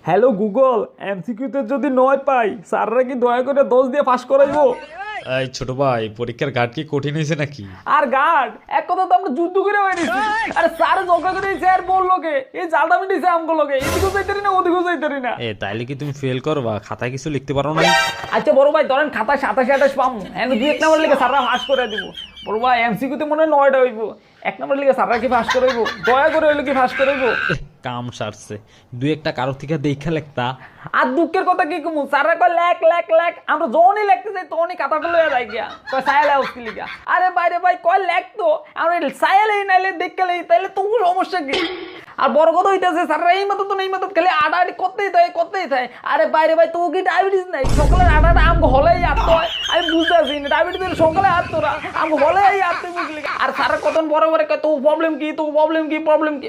Hello Google, এমসিকিউতে যদি 9 পাই স্যাররা কি দয়া করে 10 দিয়ে পাস করাইবো? এই ছোট ভাই, পরীক্ষার ঘাট কি কঠিন হয়েছে নাকি? আর গার্ড এক কথা তো আমরা যুদ্ধ করে হয়ে নিছি। আরে স্যার ঝগড়া করে স্যার বললো কে এই জালটা মিটিছে আমগুলোকে, এদিকেও যাইতারি না ওদিকেও যাইতারি না। তাইলে কি তুমি ফেল করবা? খাতায় কিছু লিখতে পারো না? আচ্ছা বড় ভাই ধরেন খাতায় 27-28 পাম, আমি 2-1 নাম্বার লিখে স্যাররা পাস করে দিব। বড় ভাই এমসিকিউতে মনে হয় 9টা হইব, 1 নাম্বার লিখে স্যাররা কি পাস করাইব? দয়া করে হইলো কি পাস করাইব? কাম সারছে, দুই একটা কারো থেকে দেখা লেখতা। আর দুঃখের কথা কি কমু, স্যাররা কয় লেখ লেখ লেখ, আমরা যখনই লিখতে যাই তখনই কাতাটা লইয়া যাই গিয়া কয় সায়ালে উস্কি লিখা। আরে বাইরে ভাই কয় লেখ তো আমরা সায়ালেই নাইলে দেখতে লই, তাইলে তবু সমস্যা কি? আর বড় কথা হইতেছে স্যাররা এই মতো তো নেই মতো খালি আড়াআড়ি করতেই থাকে। আরে বাইরে ভাই তো কি ডায়াবেটিস নাই? সকালে আড়াআড়ি আমগো হলেই আত্ম হয়, আমি বুঝতে পারছি না ডায়াবেটিস সকালে আত্মরা আমগো হলেই আত্ম মুখলি। আর স্যাররা কতন বড় বড় কয় তো প্রবলেম কি?